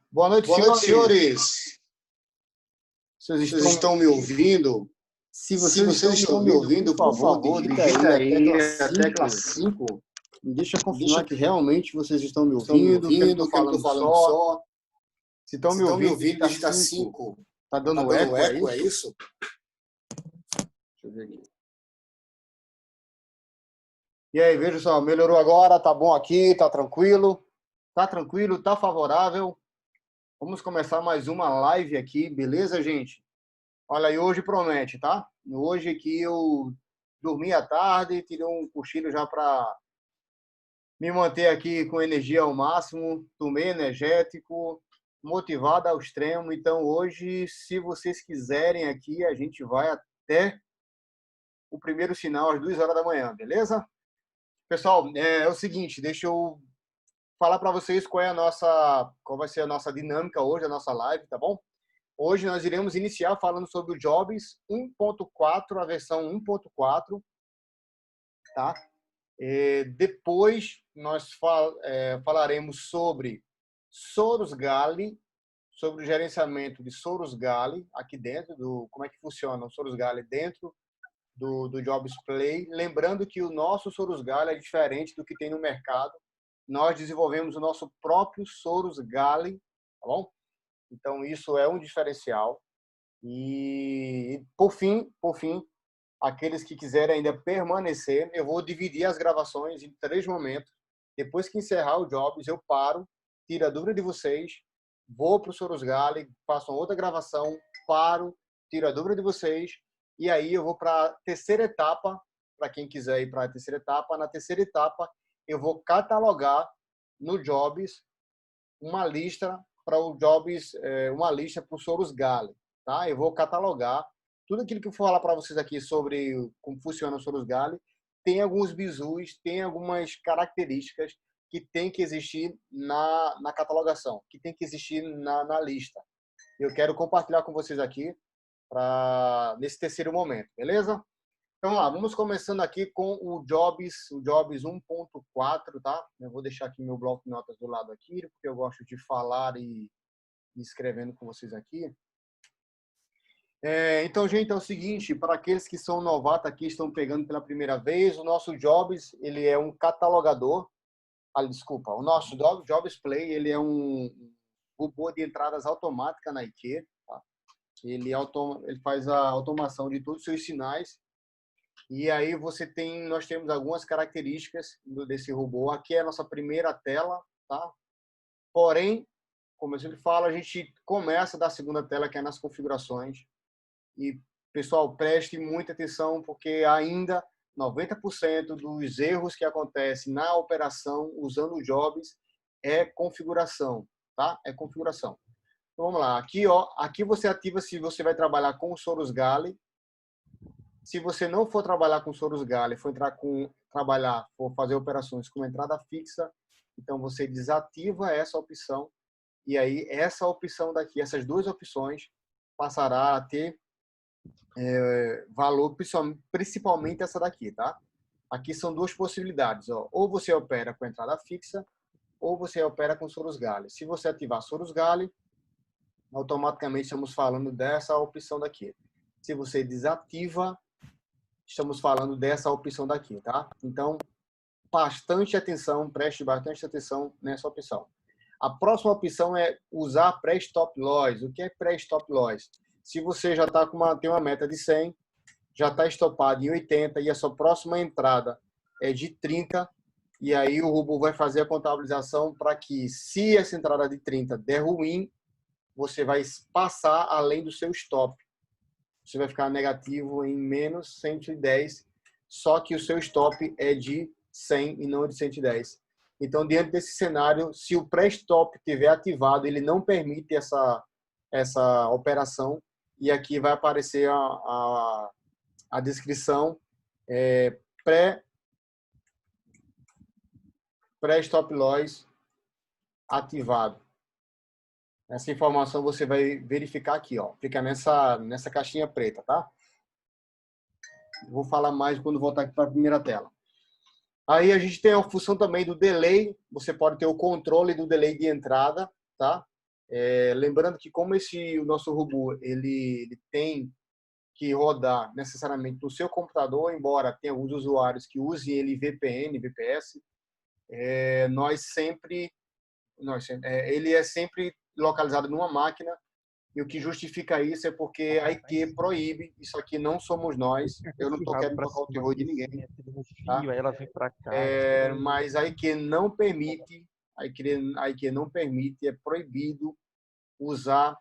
Boa noite, Boa noite, senhores. senhores. Vocês Vocês estão me ouvindo? Se Se vocês estão me ouvindo, por favor, digita aí a tecla 5. Deixa eu confirmar que realmente vocês estão me Estão me ouvindo, que eu ouvindo, estou que eu estou falando falando só. só. Se estão Se me estão me ouvindo, ouvindo, digita 5. 5. Tá Tá dando dando eco, eco, é isso? Deixa eu ver aqui. E aí, veja só, melhorou agora? Tá bom aqui? Tá tranquilo? Tá tranquilo? Tá favorável? Vamos começar mais uma live aqui, beleza, gente? Olha, e hoje promete, tá? Hoje aqui eu dormi à tarde, tirei um cochilo já para me manter aqui com energia ao máximo, tomei energético, motivado ao extremo. Então hoje, se vocês quiserem aqui, a gente vai até o primeiro sinal às 2 horas da manhã, beleza? Pessoal, é o seguinte, deixa eu falar para vocês qual vai ser a nossa dinâmica hoje, a nossa live, tá bom? Hoje nós iremos iniciar falando sobre o Jobs 1.4, a versão 1.4, tá? Depois nós falaremos sobre Soros Galley, sobre o gerenciamento de Soros Galley aqui dentro como é que funciona o Soros Galley dentro do Jobs Play. Lembrando que o nosso Soros Galley é diferente do que tem no mercado. Nós desenvolvemos o nosso próprio Soros Galley, tá bom? Então isso é um diferencial. E por fim, aqueles que quiserem ainda permanecer, eu vou dividir as gravações em 3 momentos. Depois que encerrar o Jobs, eu paro, tiro a dúvida de vocês, vou para o Soros Galley, faço uma outra gravação, paro, tiro a dúvida de vocês, e aí eu vou para a terceira etapa, para quem quiser ir para a terceira etapa. Na terceira etapa, eu vou catalogar no Jobs uma lista para o Jobs, uma lista para o Soros Galley, tá? Eu vou catalogar tudo aquilo que eu vou falar para vocês aqui sobre como funciona o Soros Galley. Tem alguns bizus, tem algumas características que tem que existir na catalogação, que tem que existir na lista. Eu quero compartilhar com vocês aqui nesse terceiro momento, beleza? Então, vamos começando aqui com o Jobs 1.4, tá? Eu vou deixar aqui meu bloco de notas do lado aqui, porque eu gosto de falar e escrevendo com vocês aqui. Então, gente, é o seguinte, para aqueles que são novatos aqui, estão pegando pela primeira vez, o nosso Jobs, ele é um catalogador. Desculpa, o nosso Jobs Play, ele é um robô de entradas automática na IKEA, tá? Ele faz a automação de todos os seus sinais. E aí nós temos algumas características desse robô. Aqui é a nossa primeira tela, tá? Porém, como eu sempre falo, a gente começa da segunda tela, que é nas configurações. E, pessoal, preste muita atenção, porque ainda 90% dos erros que acontecem na operação usando o Jobs é configuração, tá? É configuração. Então, vamos lá. Aqui você ativa se você vai trabalhar com o Soros Galley. Se você não for trabalhar com Soros Galley, for fazer operações com entrada fixa, então você desativa essa opção, e aí essa opção daqui, essas duas opções, passará a ter valor, principalmente essa daqui, tá? Aqui são duas possibilidades, ó. Ou você opera com entrada fixa, ou você opera com Soros Galley. Se você ativar Soros Galley, automaticamente estamos falando dessa opção daqui. Se você desativa, estamos falando dessa opção daqui, tá? Então, preste bastante atenção nessa opção. A próxima opção é usar pré-stop loss. O que é pré-stop loss? Se você já tem uma meta de 100, já está estopado em 80 e a sua próxima entrada é de 30, e aí o robô vai fazer a contabilização para que, se essa entrada de 30 der ruim, você vai passar além do seu stop. Você vai ficar negativo em menos 110, só que o seu stop é de 100 e não de 110. Então, diante desse cenário, se o pré-stop estiver ativado, ele não permite essa operação, e aqui vai aparecer a descrição pré-stop loss ativado. Essa informação você vai verificar aqui, ó. Fica nessa caixinha preta, tá? Vou falar mais quando voltar aqui para a primeira tela. Aí a gente tem a função também do delay. Você pode ter o controle do delay de entrada, tá? Lembrando que como o nosso robô ele tem que rodar necessariamente no seu computador, embora tenha alguns usuários que usem ele VPN, VPS, ele é sempre localizado numa máquina, e o que justifica isso é porque a IQ proíbe, isso aqui não somos nós, eu não estou querendo tocar o terror de ninguém, tá? Aí ela vem para cá. Mas a IQ não permite, a IQ não permite, é proibido usar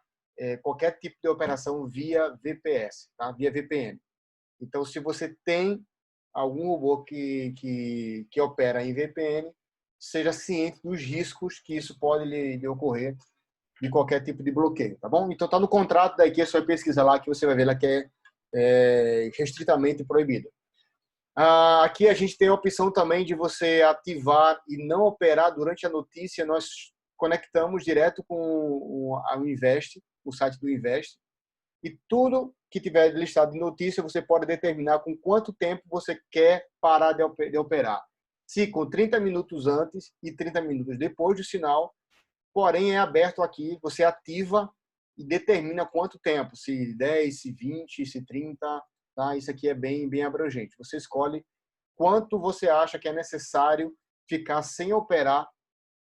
qualquer tipo de operação via VPS, tá? Via VPN. Então, se você tem algum robô que opera em VPN, seja ciente dos riscos que isso pode lhe ocorrer de qualquer tipo de bloqueio, tá bom? Então, tá no contrato da IQ, você vai pesquisar lá que você vai ver lá que é restritamente proibido. Aqui a gente tem a opção também de você ativar e não operar durante a notícia. Nós conectamos direto com o Invest, o site do Invest, e tudo que tiver listado de notícia, você pode determinar com quanto tempo você quer parar de operar. Se com 30 minutos antes e 30 minutos depois do sinal, porém é aberto aqui, você ativa e determina quanto tempo, se 10, se 20, se 30, tá? Isso aqui é bem abrangente. Você escolhe quanto você acha que é necessário ficar sem operar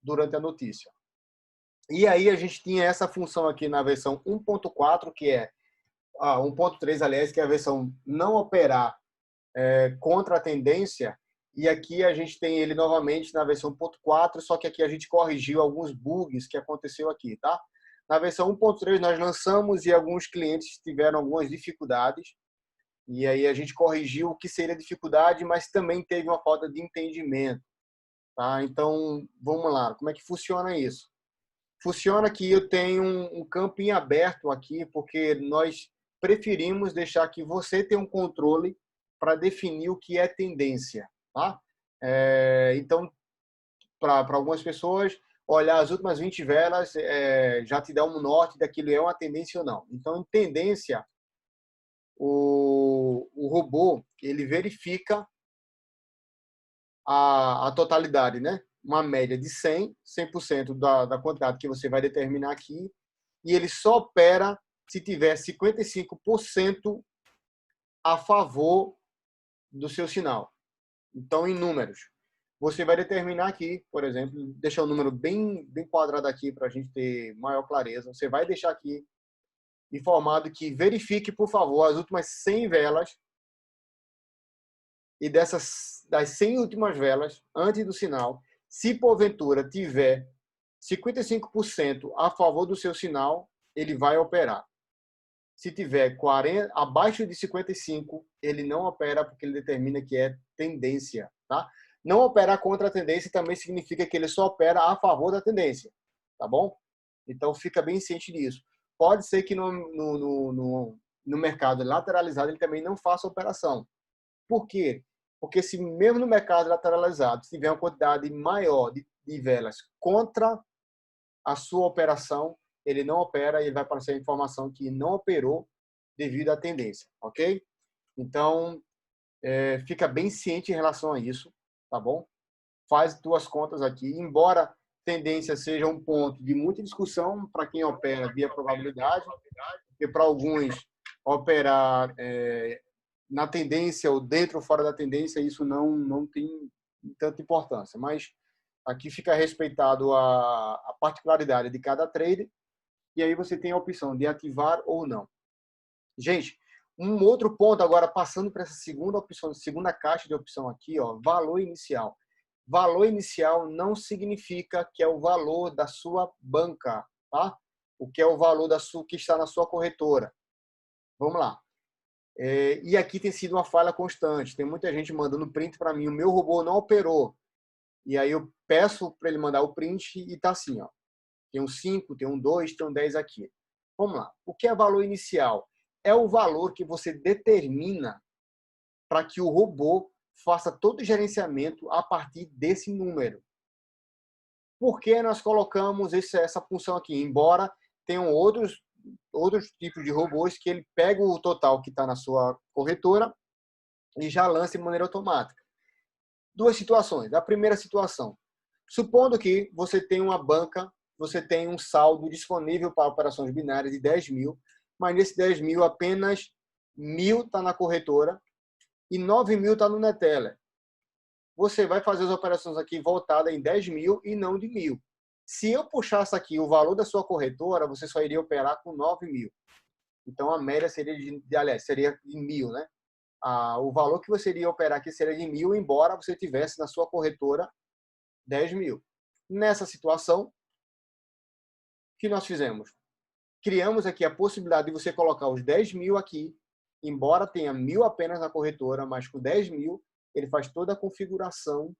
durante a notícia. E aí a gente tinha essa função aqui na versão 1.4, que é 1.3, aliás, que é a versão não operar contra a tendência. E aqui a gente tem ele novamente na versão 1.4, só que aqui a gente corrigiu alguns bugs que aconteceu aqui, tá? Na versão 1.3 nós lançamos e alguns clientes tiveram algumas dificuldades. E aí a gente corrigiu o que seria dificuldade, mas também teve uma falta de entendimento, tá? Então, vamos lá. Como é que funciona isso? Funciona que eu tenho um campo em aberto aqui, porque nós preferimos deixar que você tenha um controle para definir o que é tendência, tá? Então, para algumas pessoas, olhar as últimas 20 velas já te dá um norte daquilo é uma tendência ou não. Então, em tendência, o robô ele verifica a totalidade, né? Uma média de 100% da quantidade que você vai determinar aqui, e ele só opera se tiver 55% a favor do seu sinal. Então, em números, você vai determinar aqui, por exemplo, deixar o número bem quadrado aqui para a gente ter maior clareza. Você vai deixar aqui informado que verifique, por favor, as últimas 100 velas, e das 100 últimas velas, antes do sinal, se porventura tiver 55% a favor do seu sinal, ele vai operar. Se tiver 40, abaixo de 55, ele não opera porque ele determina que é tendência, tá? Não operar contra a tendência também significa que ele só opera a favor da tendência, tá bom? Então fica bem ciente disso. Pode ser que no mercado lateralizado ele também não faça operação. Por quê? Porque se mesmo no mercado lateralizado se tiver uma quantidade maior de velas contra a sua operação, ele não opera e ele vai aparecer a informação que não operou devido à tendência, ok? Então, fica bem ciente em relação a isso, tá bom? Faz tuas contas aqui, embora tendência seja um ponto de muita discussão para quem opera via probabilidade, porque para alguns operar na tendência ou dentro ou fora da tendência, isso não tem tanta importância. Mas aqui fica respeitado a particularidade de cada trader, e aí você tem a opção de ativar ou não. Gente, um outro ponto agora, passando para essa segunda opção, segunda caixa de opção aqui, ó, valor inicial. Valor inicial não significa que é o valor da sua banca, tá? O que é o valor que está na sua corretora. Vamos lá. E aqui tem sido uma falha constante. Tem muita gente mandando print para mim. O meu robô não operou. E aí eu peço para ele mandar o print e tá assim, ó. Tem um 5, tem um 2, tem um 10 aqui. Vamos lá. O que é valor inicial? É o valor que você determina para que o robô faça todo o gerenciamento a partir desse número. Por que nós colocamos essa função aqui? Embora tenham outros tipos de robôs que ele pega o total que está na sua corretora e já lança de maneira automática. Duas situações. A primeira situação, supondo que você tem uma banca você tem um saldo disponível para operações binárias de 10 mil, mas nesse 10 mil, apenas 1.000 está na corretora e 9 mil está no Neteller. Você vai fazer as operações aqui voltadas em 10 mil e não de 1.000. Se eu puxasse aqui o valor da sua corretora, você só iria operar com 9 mil. Então, a média seria seria de 1.000, né? O valor que você iria operar aqui seria de 1.000, embora você tivesse na sua corretora 10 mil. Nessa situação, o que nós fizemos? Criamos aqui a possibilidade de você colocar os 10 mil aqui, embora tenha 1.000 apenas na corretora, mas com 10 mil, ele faz toda a configuração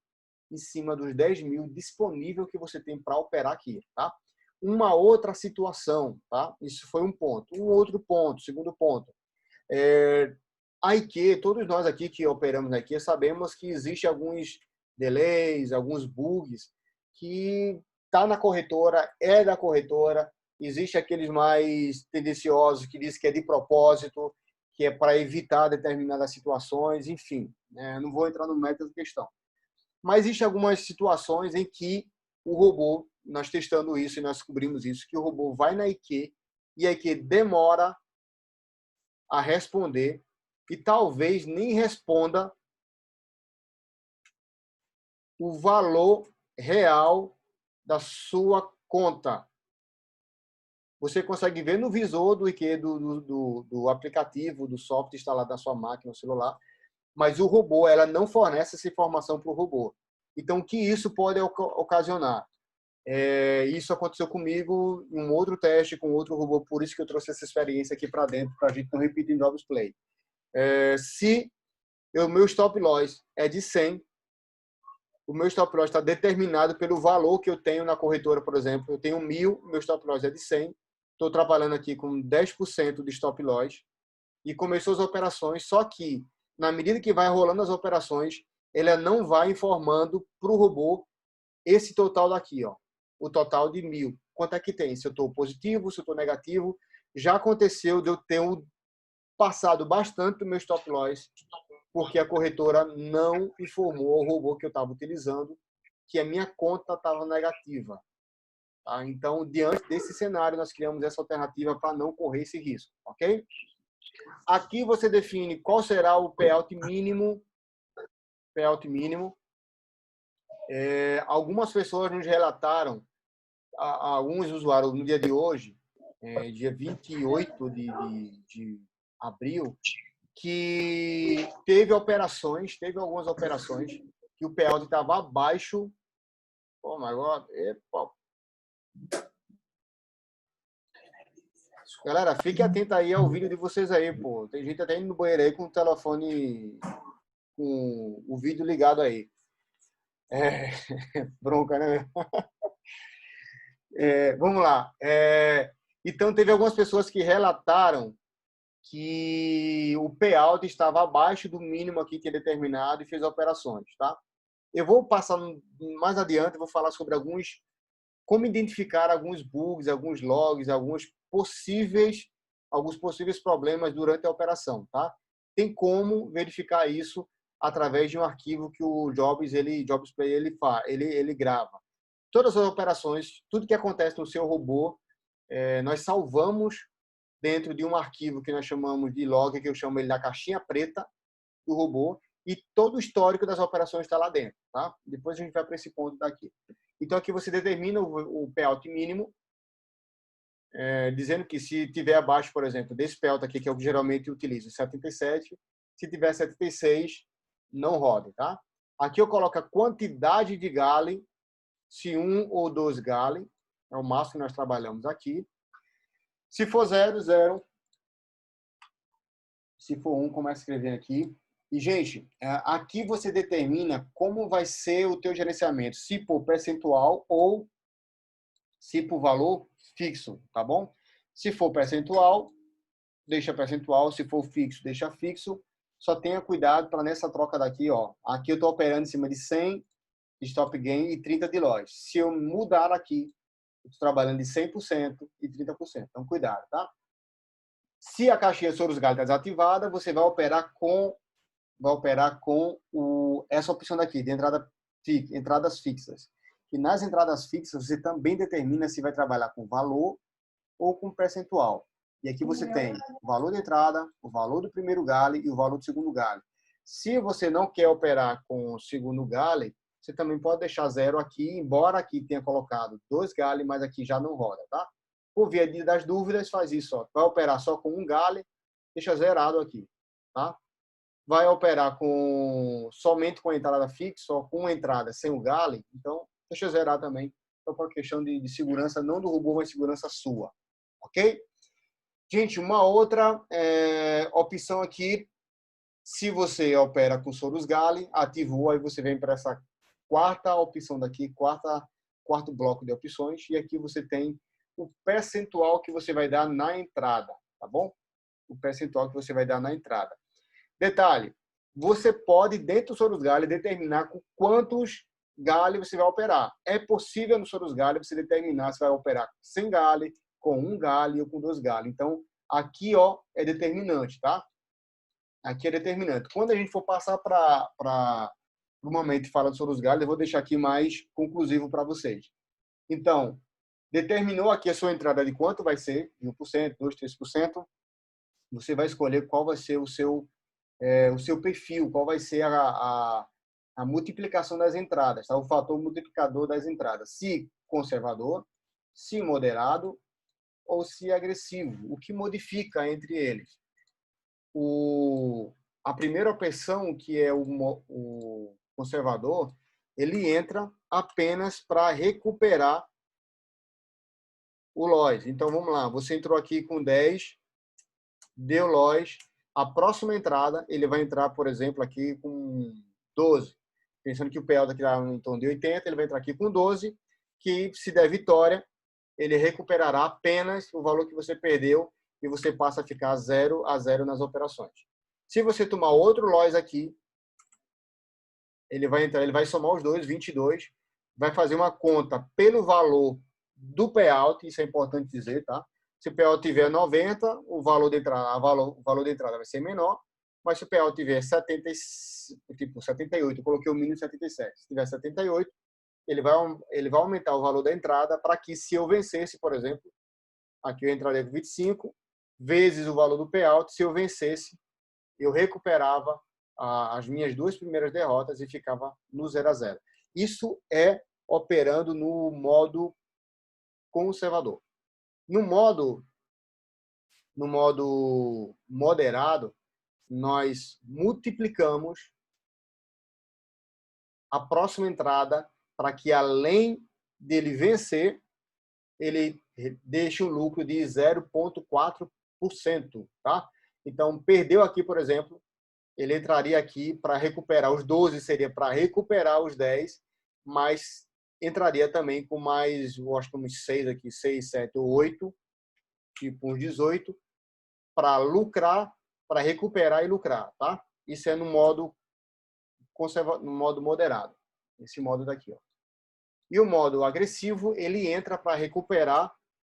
em cima dos 10 mil disponível que você tem para operar aqui, tá? Uma outra situação, tá? Isso foi um ponto. Um outro ponto, segundo ponto. A IQ, todos nós aqui que operamos na IQ sabemos que existe alguns delays, alguns bugs que tá na corretora, é da corretora. Existe aqueles mais tendenciosos que dizem que é de propósito, que é para evitar determinadas situações, enfim. Não vou entrar no mérito da questão. Mas existem algumas situações em que o robô, nós testando isso e nós descobrimos isso, que o robô vai na IQ e a IQ demora a responder e talvez nem responda o valor real da sua conta. Você consegue ver no visor do IQ do aplicativo, do software instalado na sua máquina, no celular, mas o robô, ela não fornece essa informação para o robô. Então, o que isso pode ocasionar? Isso aconteceu comigo em um outro teste com outro robô, por isso que eu trouxe essa experiência aqui para dentro, para a gente não repetir em novos play. Se o meu stop loss é de 100, o meu stop loss está determinado pelo valor que eu tenho na corretora, por exemplo. Eu tenho 1.000, meu stop loss é de 100. Estou trabalhando aqui com 10% de stop loss e começou as operações, só que na medida que vai rolando as operações, ele não vai informando para o robô esse total daqui, ó, o total de 1.000. Quanto é que tem? Se eu estou positivo, se eu estou negativo. Já aconteceu de eu ter passado bastante o meu stop loss, porque a corretora não informou ao robô que eu estava utilizando que a minha conta estava negativa. Tá? Então, diante desse cenário, nós criamos essa alternativa para não correr esse risco, ok? Aqui você define qual será o payout mínimo. Payout mínimo. Algumas pessoas nos relataram, alguns usuários no dia de hoje, dia 28 de abril, que teve algumas operações que o payout estava abaixo. Oh my God. Epa. Galera, fique atento aí ao vídeo de vocês aí, pô. Tem gente até indo no banheiro aí com o telefone, com o vídeo ligado aí. Bronca, né? Vamos lá. Então, teve algumas pessoas que relataram que o payout estava abaixo do mínimo aqui que é determinado e fez operações, tá? Eu vou passar mais adiante, vou falar sobre como identificar alguns bugs, alguns logs, alguns possíveis problemas durante a operação, tá? Tem como verificar isso através de um arquivo que o Jobs Play ele grava. Todas as operações, tudo que acontece no seu robô, nós salvamos dentro de um arquivo que nós chamamos de log, que eu chamo ele da caixinha preta do robô, e todo o histórico das operações está lá dentro, tá? Depois a gente vai para esse ponto daqui. Então, aqui você determina o payout mínimo, dizendo que se tiver abaixo, por exemplo, desse payout aqui, que eu geralmente utilizo, 77, se tiver 76, não roda, tá? Aqui eu coloco a quantidade de gale, se 1 ou 2 gale, é o máximo que nós trabalhamos aqui. Se for 0, 0. Se for 1, começa a escrever aqui. E, gente, aqui você determina como vai ser o teu gerenciamento, se por percentual ou se por valor fixo, tá bom? Se for percentual, deixa percentual. Se for fixo, deixa fixo. Só tenha cuidado para nessa troca daqui, ó. Aqui eu estou operando em cima de 100 de stop gain e 30 de loss. Se eu mudar aqui, eu estou trabalhando de 100% e 30%. Então, cuidado, tá? Se a caixinha Soros Galli está desativada, você vai operar com essa opção daqui, de entradas fixas. que nas entradas fixas você também determina se vai trabalhar com valor ou com percentual. E aqui você tem o valor de entrada, o valor do primeiro gale e o valor do segundo gale. Se você não quer operar com o segundo gale, você também pode deixar 0 aqui, embora aqui tenha colocado 2 gale, mas aqui já não roda, tá? Por via das dúvidas, faz isso, ó. Vai operar só com um gale, deixa zerado aqui, tá? Vai operar somente com a entrada fixa, ou com uma entrada sem o gale, então deixa zerar também, só por questão de segurança, não do robô, mas segurança sua, ok? Gente, uma outra opção aqui, se você opera com Sorus Gale, ativou, aí você vem para essa quarta opção daqui, quarto bloco de opções, e aqui você tem o percentual que você vai dar na entrada, tá bom? O percentual que você vai dar na entrada. Detalhe, você pode, dentro do Sorus Gale, determinar com quantos gale você vai operar. É possível no Sorus Gale você determinar se vai operar sem gale, com um gale ou com 2 gale. Então, aqui ó, é determinante, tá? Aqui é determinante. Quando a gente for passar para o momento de falar sobre os galhos, eu vou deixar aqui mais conclusivo para vocês. Então, determinou aqui a sua entrada de quanto vai ser, de 1%, 2%, 3%. Você vai escolher qual vai ser o seu perfil, qual vai ser a multiplicação das entradas, tá? O fator multiplicador das entradas. Se conservador, se moderado ou se agressivo. O que modifica entre eles? A primeira opção, que é o conservador, ele entra apenas para recuperar o loss. Então, vamos lá. Você entrou aqui com 10, deu loss. A próxima entrada, ele vai entrar, por exemplo, aqui com 12. Pensando que o PL daqui está em torno de 80, ele vai entrar aqui com 12, que se der vitória, ele recuperará apenas o valor que você perdeu e você passa a ficar 0 a 0 nas operações. Se você tomar outro loss aqui, ele vai somar os dois, 22, vai fazer uma conta pelo valor do payout, isso é importante dizer, tá? Se o payout tiver 90, o valor de entrada vai ser menor, mas se o payout tiver 78, eu coloquei o mínimo 77. Se tiver 78, ele vai aumentar o valor da entrada para que, se eu vencesse, por exemplo, aqui eu entraria com 25, vezes o valor do payout, se eu vencesse, eu recuperava as minhas 2 primeiras derrotas e ficava no 0 a 0. Isso é operando no modo conservador. No modo moderado, nós multiplicamos a próxima entrada para que, além dele vencer, ele deixe um lucro de 0,4%, tá? Então, perdeu aqui, por exemplo, ele entraria aqui para recuperar os 12, seria para recuperar os 10, mas entraria também com mais, eu acho que uns 6 aqui, 6, 7 ou 8, tipo uns 18, para lucrar, para recuperar e lucrar, tá? Isso é no modo moderado, esse modo daqui, ó. E o modo agressivo, ele entra para recuperar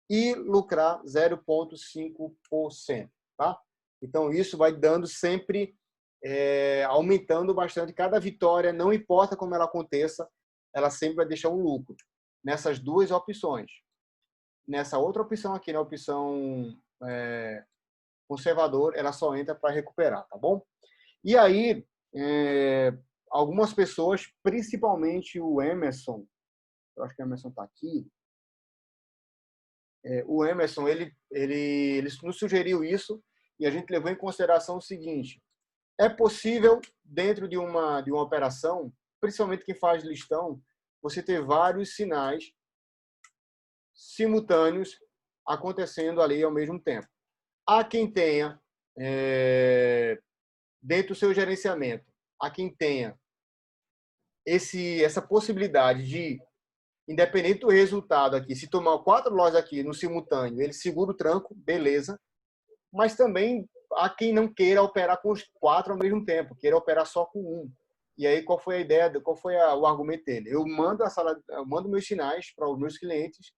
e lucrar 0,5%, tá? Então, isso vai dando sempre, aumentando bastante. Cada vitória, não importa como ela aconteça, ela sempre vai deixar um lucro. Nessas duas opções. Nessa outra opção aqui, na opção conservador, ela só entra para recuperar, tá bom? E aí, algumas pessoas, principalmente o Emerson, eu acho que o Emerson está aqui, o Emerson, ele nos sugeriu isso e a gente levou em consideração o seguinte: é possível, dentro de uma operação, principalmente quem faz listão, você ter vários sinais simultâneos acontecendo ali ao mesmo tempo. Há quem tenha, dentro do seu gerenciamento, há quem tenha essa possibilidade de, independente do resultado aqui, se tomar 4 lojas aqui no simultâneo, ele segura o tranco, beleza. Mas também há quem não queira operar com os 4 ao mesmo tempo, queira operar só com um. E aí, qual foi a ideia, qual foi o argumento dele? Eu mando meus sinais para os meus clientes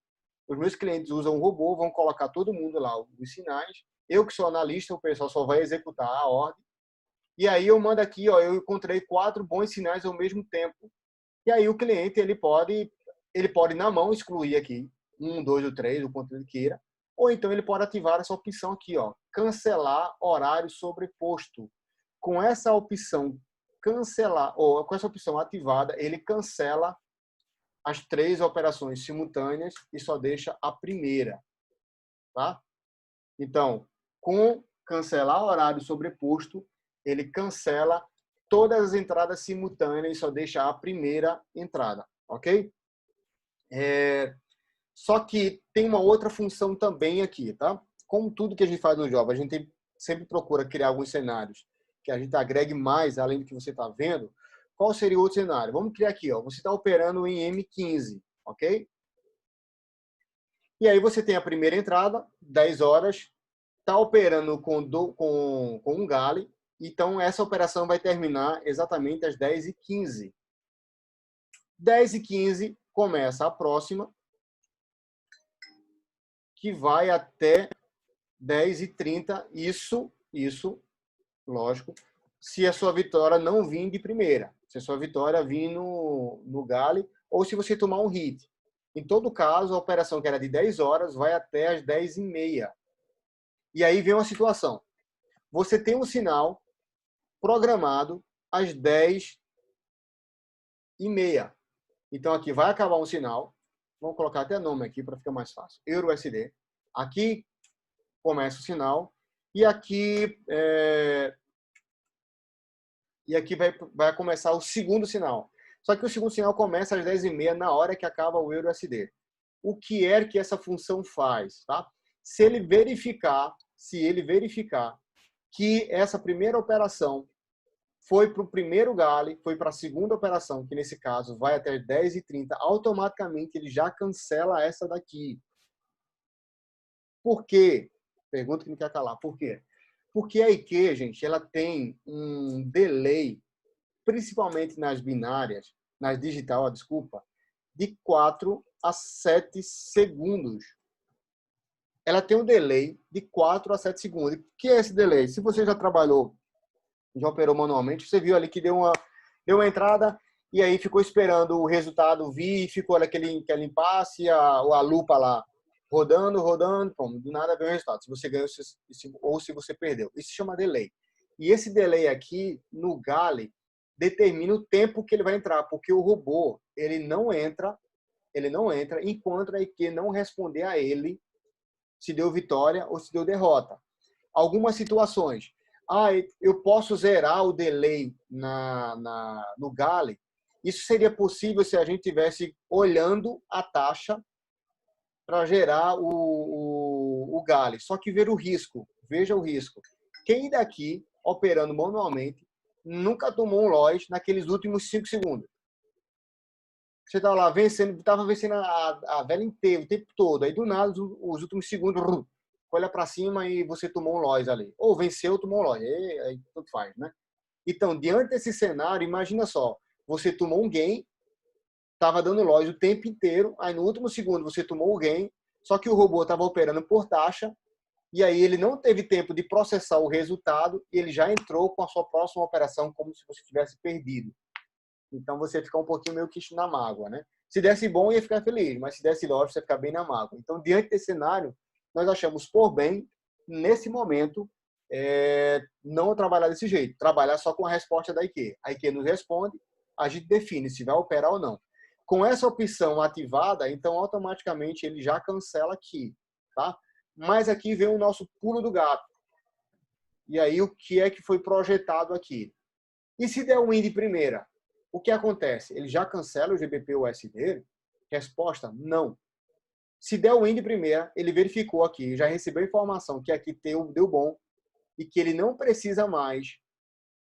usam um robô, vão colocar todo mundo lá os sinais. Eu que sou analista, o pessoal só vai executar a ordem. E aí eu mando aqui, ó, eu encontrei 4 bons sinais ao mesmo tempo. E aí o cliente, ele pode ele pode, na mão, excluir aqui 1, 2 ou 3, o quanto ele queira, ou então ele pode ativar essa opção aqui, ó, cancelar horário sobreposto. Com essa opção cancelar, ou com essa opção ativada, ele cancela as 3 operações simultâneas e só deixa a primeira, tá? Então, com cancelar horário sobreposto, ele cancela todas as entradas simultâneas e só deixa a primeira entrada, ok? Só que tem uma outra função também aqui, tá? Como tudo que a gente faz no Java, a gente sempre procura criar alguns cenários que a gente agregue mais, além do que você está vendo. Qual seria o outro cenário? Vamos criar aqui, ó. Você está operando em M15, ok? E aí você tem a primeira entrada, 10 horas, está operando com um Gale, então essa operação vai terminar exatamente às 10h15. 10h15 começa a próxima, que vai até 10h30, isso, lógico, se a sua vitória não vir de primeira, se a sua vitória vir no Gale, ou se você tomar um hit. Em todo caso, a operação que era de 10 horas vai até as 10h30. E aí vem uma situação. Você tem um sinal programado às 10h30. Então, aqui vai acabar um sinal. Vamos colocar até nome aqui para ficar mais fácil. EURUSD. Aqui começa o sinal. E aqui vai começar o segundo sinal. Só que o segundo sinal começa às 10h30, na hora que acaba o EURUSD. O que é que essa função faz? Tá? Se ele verificar que essa primeira operação foi para o primeiro Gale, foi para a segunda operação, que nesse caso vai até 10h30, automaticamente ele já cancela essa daqui. Por quê? Pergunta que não quer calar. Por quê? Porque a IQ, gente, ela tem um delay, principalmente nas binárias, nas digital, desculpa, de 4 a 7 segundos. Ela tem um delay de 4 a 7 segundos. O que é esse delay? Se você já trabalhou, já operou manualmente, você viu ali que deu uma entrada e aí ficou esperando o resultado vir, ficou aquele impasse, a lupa lá rodando, pronto, do nada veio o resultado. Se você ganhou ou se você perdeu. Isso se chama delay. E esse delay aqui, no Gale, determina o tempo que ele vai entrar, porque o robô, ele não entra enquanto a IQ não responder a ele se deu vitória ou se deu derrota. Algumas situações. Eu posso zerar o delay no Gale. Isso seria possível se a gente estivesse olhando a taxa para gerar o Gale. Só que veja o risco. Quem daqui, operando manualmente, nunca tomou um loss naqueles últimos 5 segundos? Você estava lá estava vencendo a vela inteira, o tempo todo. Aí, do nada, os últimos segundos, olha para cima e você tomou um loss ali. Ou venceu, tomou um loss. Aí tudo faz, né? Então, diante desse cenário, imagina só. Você tomou um gain, estava dando loss o tempo inteiro. Aí, no último segundo, você tomou o gain. Só que o robô estava operando por taxa. E aí, ele não teve tempo de processar o resultado. E ele já entrou com a sua próxima operação como se você tivesse perdido. Então, você fica um pouquinho meio que na mágoa, né? Se desse bom, ia ficar feliz, mas se desse loss, você fica bem na mágoa. Então, diante desse cenário, nós achamos por bem, nesse momento, não trabalhar desse jeito. Trabalhar só com a resposta da IQ. A IQ nos responde, a gente define se vai operar ou não. Com essa opção ativada, então, automaticamente, ele já cancela aqui, tá? Mas aqui vem o nosso pulo do gato. E aí, o que é que foi projetado aqui? E se der um win de primeira? O que acontece? Ele já cancela o GBP/USD? Resposta, não. Se der o win de primeira, ele verificou aqui, já recebeu informação que aqui deu bom e que ele não precisa mais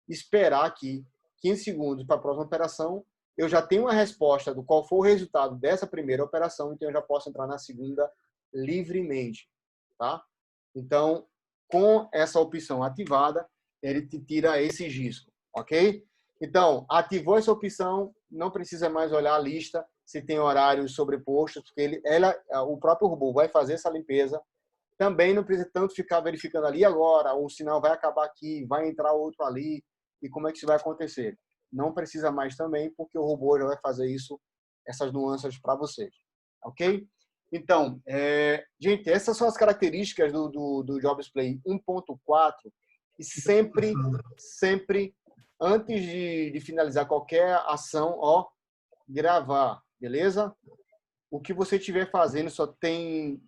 esperar aqui 15 segundos para a próxima operação. Eu já tenho a resposta do qual foi o resultado dessa primeira operação, então eu já posso entrar na segunda livremente, tá? Então, com essa opção ativada, ele te tira esse risco, ok? Então, ativou essa opção, não precisa mais olhar a lista se tem horários sobrepostos, porque o próprio robô vai fazer essa limpeza. Também não precisa tanto ficar verificando ali agora, o sinal vai acabar aqui, vai entrar outro ali, e como é que isso vai acontecer. Não precisa mais também, porque o robô já vai fazer isso essas nuances para vocês, ok? Então, gente, essas são as características do Jobs Play 1.4 e sempre, antes de finalizar qualquer ação, ó, gravar, beleza? O que você estiver fazendo só tem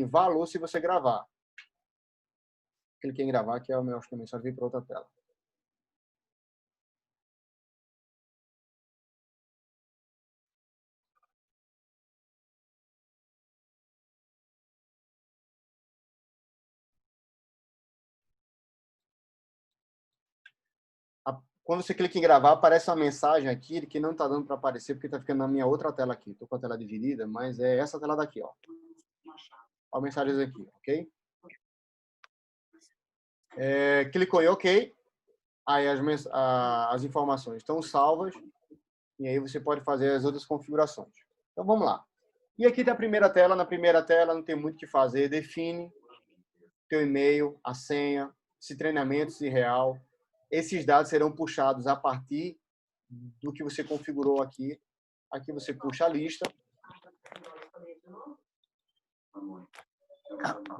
valor se você gravar. Cliquei em gravar, que é o meu, acho que também só vir para outra tela. Quando você clica em gravar, aparece uma mensagem aqui que não está dando para aparecer, porque está ficando na minha outra tela aqui. Estou com a tela dividida, mas é essa tela daqui, ó. Ó, mensagens aqui, ok? Clicou em OK. Aí as informações estão salvas. E aí você pode fazer as outras configurações. Então, vamos lá. E aqui tem a primeira tela. Na primeira tela não tem muito o que fazer. Define teu e-mail, a senha, se treinamento, se real. Esses dados serão puxados a partir do que você configurou aqui. Aqui você puxa a lista.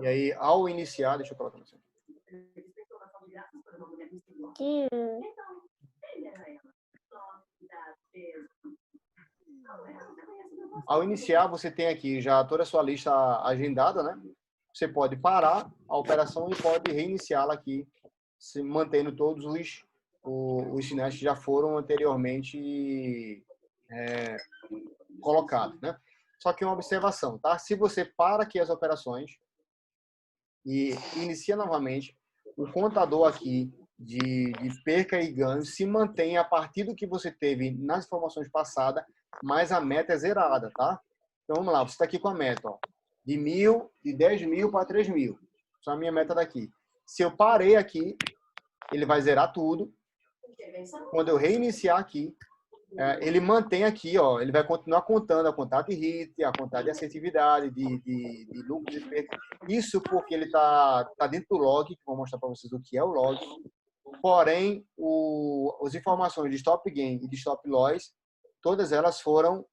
E aí, ao iniciar, deixa eu colocar assim. Ao iniciar, você tem aqui já toda a sua lista agendada, né? Você pode parar a operação e pode reiniciá-la aqui, se mantendo todos os sinais que já foram anteriormente colocados, né? Só que uma observação, tá? Se você para aqui as operações e inicia novamente, o contador aqui de perca e ganho se mantém a partir do que você teve nas informações passadas, mas a meta é zerada, tá? Então vamos lá, você está aqui com a meta, ó, de 10 mil para 3 mil. Essa é a minha meta daqui. Se eu parei aqui, ele vai zerar tudo. Quando eu reiniciar aqui, ele mantém aqui, ó, ele vai continuar contando a contagem de hit, a contagem de assertividade, de lucros e perdas. Isso porque ele tá dentro do log, vou mostrar para vocês o que é o log. Porém, as informações de stop gain e de stop loss, todas elas foram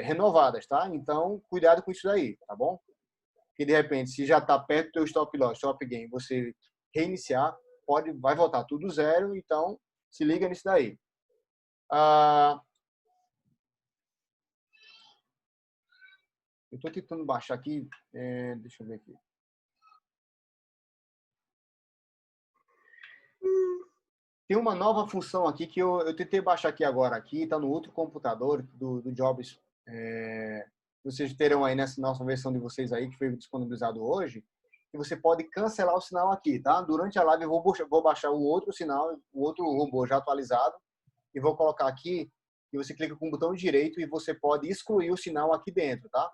renovadas, tá? Então, cuidado com isso daí, tá bom? Porque, de repente, se já está perto do teu stop loss, stop gain, você reiniciar, vai voltar tudo zero, então se liga nisso daí. Eu estou tentando baixar aqui, deixa eu ver aqui. Tem uma nova função aqui que eu tentei baixar aqui agora. Aqui está no outro computador do Jobs. Vocês terão aí nessa nossa versão de vocês aí, que foi disponibilizado hoje, que você pode cancelar o sinal aqui, tá? Durante a live eu vou baixar o outro sinal, o outro robô já atualizado, e vou colocar aqui, e você clica com o botão direito e você pode excluir o sinal aqui dentro, tá?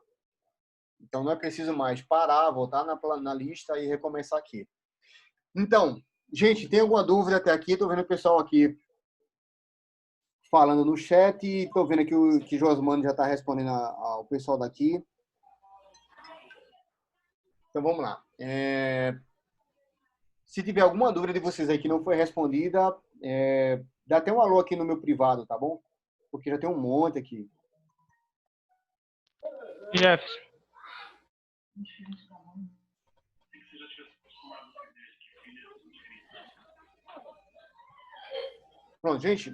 Então não é preciso mais parar, voltar na lista e recomeçar aqui. Então, gente, tem alguma dúvida até aqui? Estou vendo o pessoal aqui falando no chat e estou vendo aqui que o Josmano já está respondendo ao pessoal daqui. Então, vamos lá. Se tiver alguma dúvida de vocês aí que não foi respondida, dá até um alô aqui no meu privado, tá bom? Porque já tem um monte aqui. Jefferson. Pronto, gente.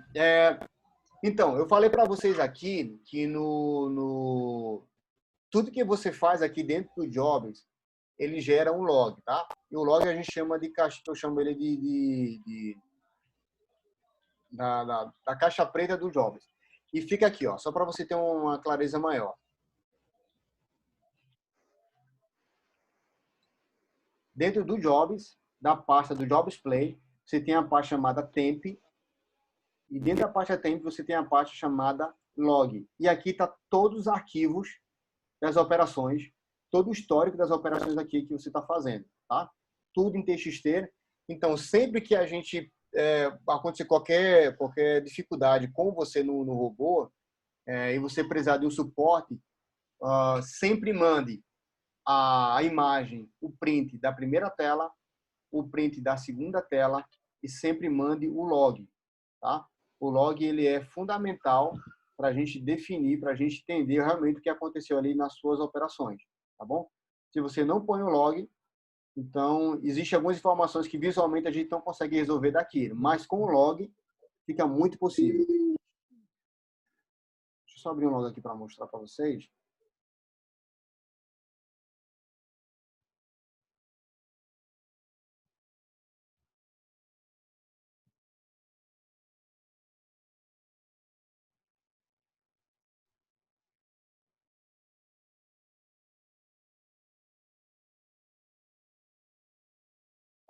Então, eu falei para vocês aqui que tudo que você faz aqui dentro do Jobs, ele gera um log, tá? E o log a gente chama de caixa, eu chamo ele da caixa preta do Jobs. E fica aqui, ó, só para você ter uma clareza maior. Dentro do Jobs, da pasta do Jobs Play, você tem a pasta chamada Temp. E dentro da pasta Temp, você tem a pasta chamada Log. E aqui está todos os arquivos das operações, todo o histórico das operações aqui que você está fazendo, tá? Tudo em TXT. Então, sempre que a gente acontecer qualquer dificuldade com você no robô e você precisar de um suporte, sempre mande a imagem, o print da primeira tela, o print da segunda tela e sempre mande o log, tá? O log ele é fundamental para a gente definir, para a gente entender realmente o que aconteceu ali nas suas operações, tá bom? Se você não põe o log, então existem algumas informações que visualmente a gente não consegue resolver daqui, mas com o log fica muito possível. Deixa eu só abrir um log aqui para mostrar para vocês.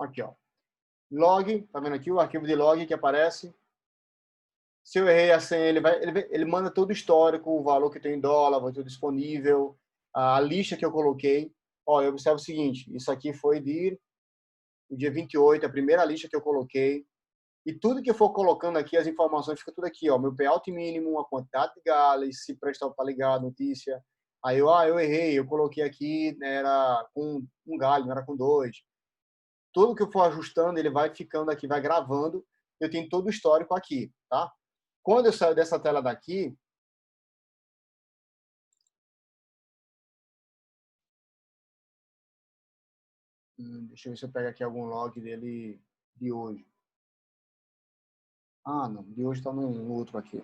Aqui, ó. Log, tá vendo aqui o arquivo de log que aparece? Se eu errei a senha, ele manda todo o histórico, o valor que tem em dólar, vai tudo disponível, a lista que eu coloquei. Ó, eu observo o seguinte, isso aqui foi de o dia 28, a primeira lista que eu coloquei. E tudo que eu for colocando aqui, as informações ficam tudo aqui, ó. Meu payout mínimo, a quantidade de galhos, se prestar para ligar, notícia. Aí eu errei, eu coloquei aqui, né, era com um galho, não era com dois. Tudo que eu for ajustando, ele vai ficando aqui, vai gravando. Eu tenho todo o histórico aqui, tá? Quando eu saio dessa tela daqui, deixa eu ver se eu pego aqui algum log dele de hoje. Ah, não, de hoje está no outro aqui.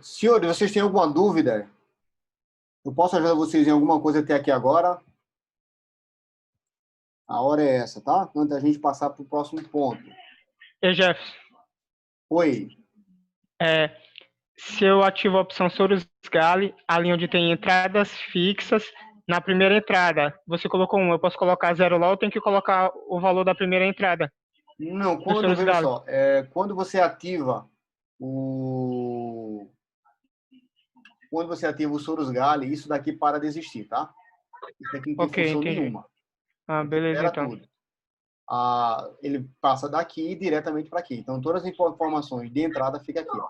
Senhores, vocês têm alguma dúvida? Eu posso ajudar vocês em alguma coisa até aqui agora? A hora é essa, tá? Antes da gente passar para o próximo ponto. E Jeff, Oi. se eu ativo a opção Soros Gale, ali onde tem entradas fixas, na primeira entrada, você colocou 1, eu posso colocar 0 lá, eu tenho que colocar o valor da primeira entrada. Não, veja só, quando você ativa o Soros Gale, isso daqui para de existir, tá? Isso daqui não tem função nenhuma. Ah, beleza, então. Tudo. Ele passa daqui diretamente para aqui. Então, todas as informações de entrada ficam aqui, ó.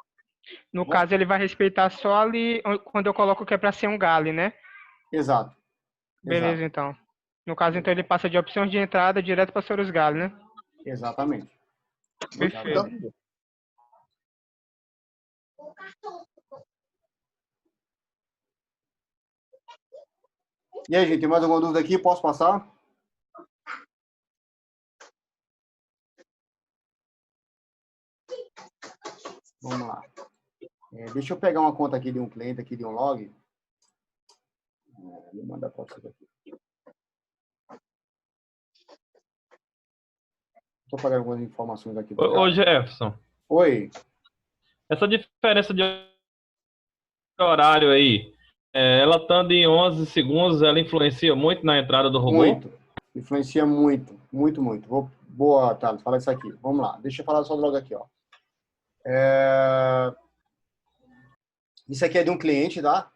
No caso, ele vai respeitar só ali quando eu coloco que é para ser um Gale, né? Exato. Beleza, então. No caso, então, ele passa de opções de entrada direto para Soros Gale, né? Exatamente. Perfeito. E aí, gente, tem mais alguma dúvida aqui? Posso passar? Vamos lá. Deixa eu pegar uma conta aqui de um cliente, aqui de um log. Vou mandar para vocês aqui. Estou pegando algumas informações aqui. Ô, Jefferson. Oi. Essa diferença de horário aí, ela estando em 11 segundos, ela influencia muito na entrada do robô? Muito. Influencia muito. Muito, muito. Boa, Thales, fala isso aqui. Vamos lá. Deixa eu falar só do log aqui, ó. Isso aqui é de um cliente, tá?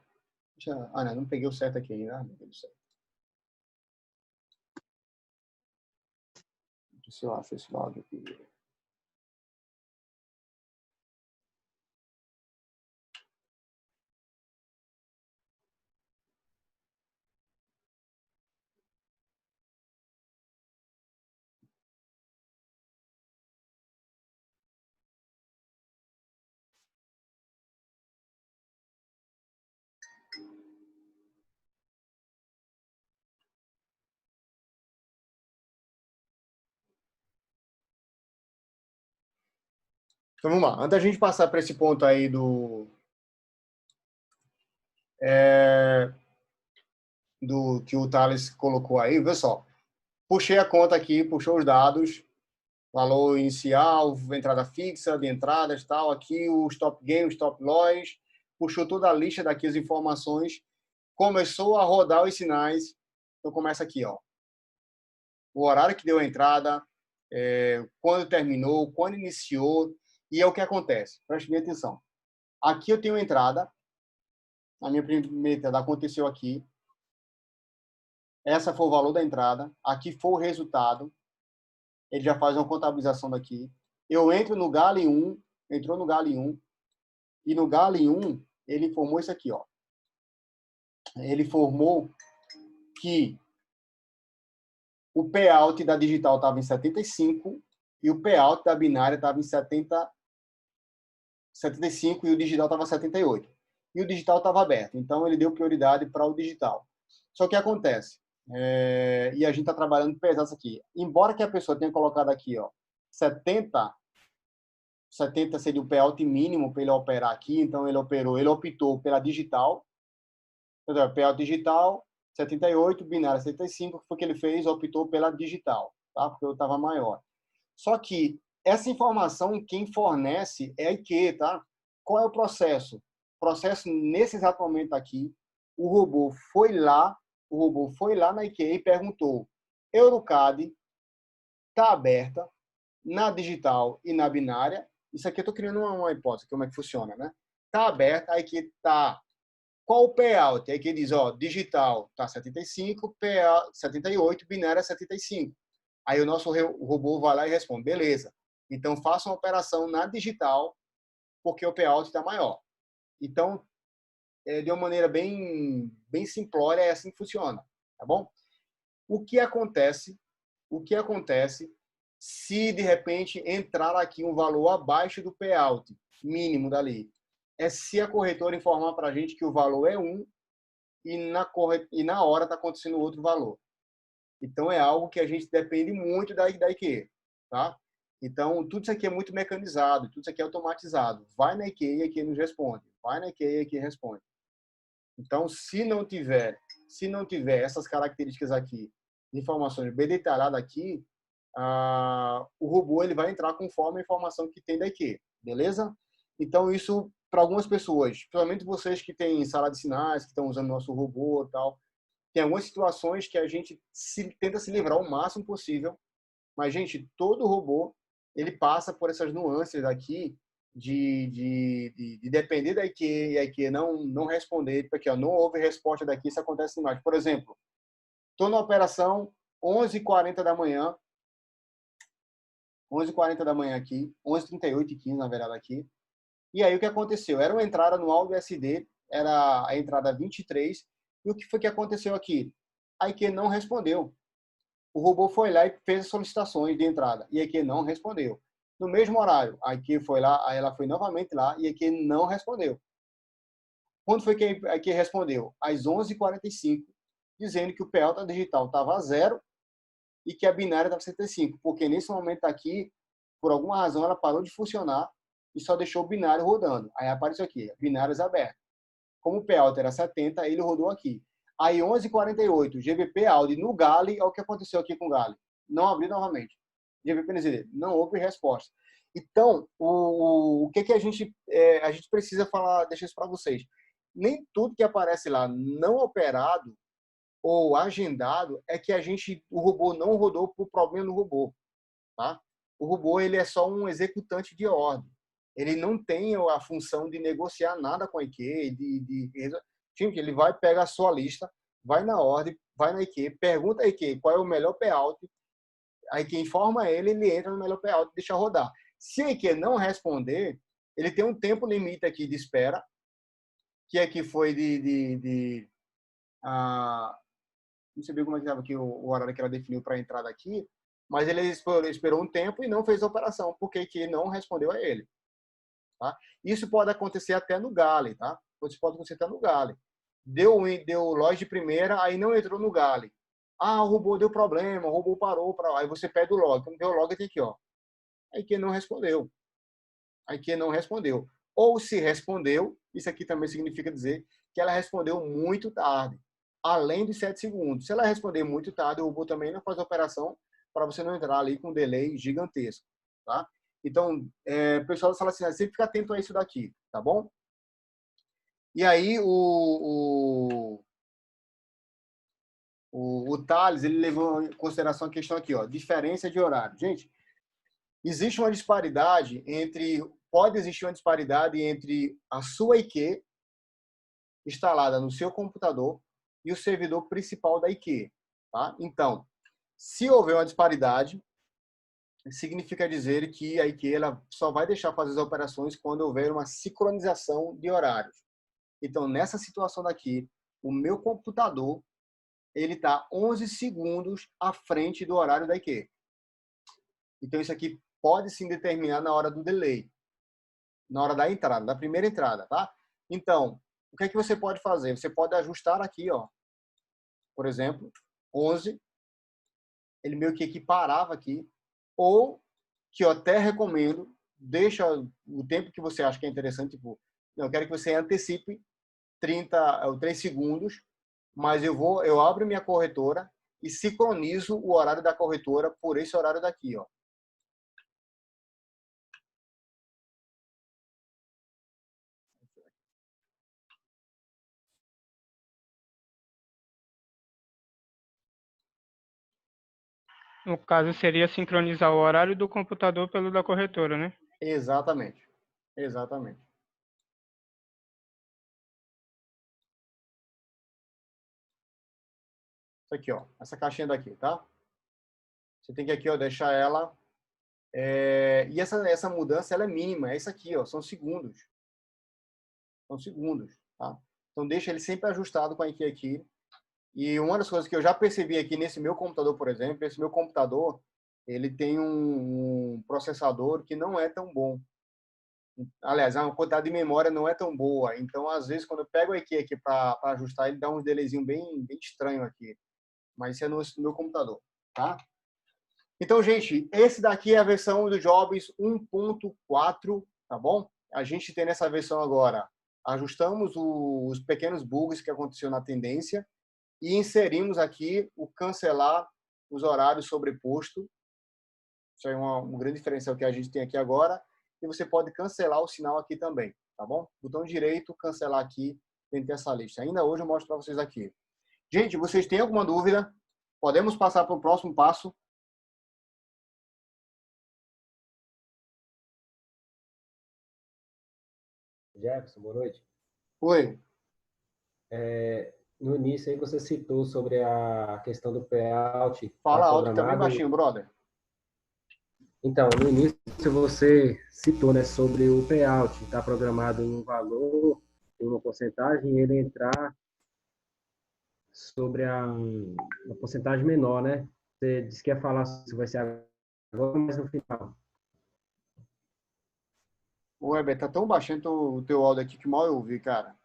Não peguei o certo aqui ainda. Não peguei o certo. Deixa eu ver se eu acho esse log aqui. Então, vamos lá. Antes da gente passar para esse ponto aí do que o Thales colocou aí, vê só. Puxei a conta aqui, puxou os dados, valor inicial, entrada fixa, de entradas, tal. Aqui o stop gain, o stop loss, puxou toda a lista daqui, as informações. Começou a rodar os sinais. Então, começa aqui, ó. O horário que deu a entrada, quando terminou, quando iniciou. E é o que acontece. Preste bem atenção. Aqui eu tenho entrada. A minha primeira entrada aconteceu aqui. Essa foi o valor da entrada. Aqui foi o resultado. Ele já faz uma contabilização daqui. Eu entro no Gale 1, entrou no Gale 1, e no Gale 1, ele informou isso aqui, ó. Ele informou que o payout da digital estava em 75 e o payout da binária estava em 75 e o digital estava 78. E o digital estava aberto, então ele deu prioridade para o digital. Só que acontece, e a gente está trabalhando pesado isso aqui. Embora que a pessoa tenha colocado aqui, ó, 70 seria o payout mínimo para ele operar aqui, então ele optou pela digital, payout digital, 78, binária 75, que foi o que ele fez, optou pela digital, tá? Porque eu estava maior. Só que essa informação quem fornece é a IQ, tá? Qual é o processo? O processo, nesse exato momento aqui, o robô foi lá na IQ e perguntou: Eurocad está aberta na digital e na binária? Isso aqui eu estou criando uma hipótese, como é que funciona, né? Está aberta, a IQ está... Qual o payout? A IQ diz, ó, digital está 75, payout 78, binária 75. Aí o nosso robô vai lá e responde: beleza, então faça uma operação na digital, porque o payout está maior. Então, de uma maneira bem simplória, é assim que funciona, tá bom? O que acontece se, de repente, entrar aqui um valor abaixo do payout mínimo dali? É se a corretora informar para a gente que o valor é 1 e na hora está acontecendo outro valor. Então, é algo que a gente depende muito da IQ, tá? Então, tudo isso aqui é muito mecanizado, tudo isso aqui é automatizado. Vai na IQ e a IQ nos responde. Vai na IQ e a IQ responde. Então, se não tiver essas características aqui, informações bem detalhadas aqui, o robô ele vai entrar conforme a informação que tem da IQ, beleza? Então, isso, para algumas pessoas, principalmente vocês que têm sala de sinais, que estão usando nosso robô e tal, tem algumas situações que a gente tenta se livrar o máximo possível, mas, gente, todo robô, ele passa por essas nuances aqui de depender da IQ e a IQ não responder, porque ó, não houve resposta daqui, isso acontece demais. Por exemplo, estou na operação 11h40 da manhã, 11h40 da manhã aqui, 11h38 e 15 na verdade aqui, e aí o que aconteceu? Era uma entrada no Algo SD, era a entrada 23, e o que foi que aconteceu aqui? A IQ não respondeu. O robô foi lá e fez as solicitações de entrada, e a IQ não respondeu. No mesmo horário, a IQ foi lá, aí ela foi novamente lá, e a IQ não respondeu. Quando foi que a IQ respondeu? Às 11h45, dizendo que o payout digital estava a 0 e que a binária estava 75, porque nesse momento aqui, por alguma razão, ela parou de funcionar e só deixou o binário rodando. Aí apareceu aqui, binários abertos. Como o payout era 70, ele rodou aqui. Aí 11h48, GBP Audi no Gale, olha o que aconteceu aqui com o Gale. Não abriu novamente. GBP NZD, não houve resposta. Então, o que a gente precisa falar, deixar isso para vocês. Nem tudo que aparece lá não operado ou agendado é que o robô não rodou por problema do robô. Tá? O robô ele é só um executante de ordem. Ele não tem a função de negociar nada com a IQ, Gente, ele vai pegar a sua lista, vai na ordem, vai na IQ, pergunta a IQ qual é o melhor payout, a IQ informa ele entra no melhor payout e deixa rodar. Se a IQ não responder, ele tem um tempo limite aqui de espera, que aqui foi não sei bem como é que estava aqui o horário que ela definiu para a entrada aqui, mas ele esperou um tempo e não fez a operação, porque a IQ não respondeu a ele. Tá? Isso pode acontecer até no Gale, tá? Isso pode acontecer até no Gale. Deu loja de primeira, aí não entrou no Gale. O robô deu problema, o robô parou, aí você pede o log. Quando deu o log, tem aqui, ó. Aí que não respondeu. Aí que não respondeu. Ou se respondeu, isso aqui também significa dizer que ela respondeu muito tarde, além dos 7 segundos. Se ela responder muito tarde, o robô também não faz a operação para você não entrar ali com um delay gigantesco, tá? Então, pessoal da sala de sinais, sempre fica atento a isso daqui, tá bom? E aí, o Thales, ele levou em consideração a questão aqui, ó, diferença de horário. Gente, pode existir uma disparidade entre a sua IQ instalada no seu computador e o servidor principal da IQ, tá? Então, se houver uma disparidade, significa dizer que a IQ ela só vai deixar fazer as operações quando houver uma sincronização de horários. Então, nessa situação daqui, o meu computador ele está 11 segundos à frente do horário da IQ. Então, isso aqui pode sim determinar na hora do delay, na hora da entrada, da primeira entrada, tá? Então, o que é que você pode fazer? Você pode ajustar aqui, ó, por exemplo, 11, ele meio que equiparava aqui, ou que eu até recomendo, deixa o tempo que você acha que é interessante, tipo, eu quero que você antecipe 3 segundos, mas eu abro minha corretora e sincronizo o horário da corretora por esse horário daqui, ó. No caso, seria sincronizar o horário do computador pelo da corretora, né? Exatamente. Exatamente. Isso aqui, ó. Essa caixinha daqui, tá? Você tem que aqui, ó, deixar ela... E essa mudança, ela é mínima. É isso aqui, ó. São segundos. São segundos, tá? Então, deixa ele sempre ajustado com a IQ aqui. E uma das coisas que eu já percebi aqui nesse meu computador, por exemplo, esse meu computador, ele tem um processador que não é tão bom. Aliás, a quantidade de memória não é tão boa. Então, às vezes, quando eu pego o IQ aqui para ajustar, ele dá um delayzinho bem estranho aqui. Mas isso é no meu computador, tá? Então, gente, esse daqui é a versão do Jobs 1.4, tá bom? A gente tem nessa versão agora, ajustamos os pequenos bugs que aconteceu na tendência e inserimos aqui o cancelar os horários sobreposto. Isso é um grande diferencial que a gente tem aqui agora. E você pode cancelar o sinal aqui também, tá bom? Botão direito, cancelar aqui dentro dessa lista. Ainda hoje eu mostro para vocês aqui. Gente, vocês têm alguma dúvida? Podemos passar para o próximo passo? Jefferson, boa noite. Oi. No início aí você citou sobre a questão do payout. Fala alto e também baixinho, brother. Então, no início você citou, né, sobre o payout, está programado em um valor, em uma porcentagem, e ele entrar sobre uma porcentagem menor, né? Você disse que ia falar se vai ser agora, mas no final. Ô, Heber, tá tão baixinho o teu áudio aqui que mal eu ouvi, cara.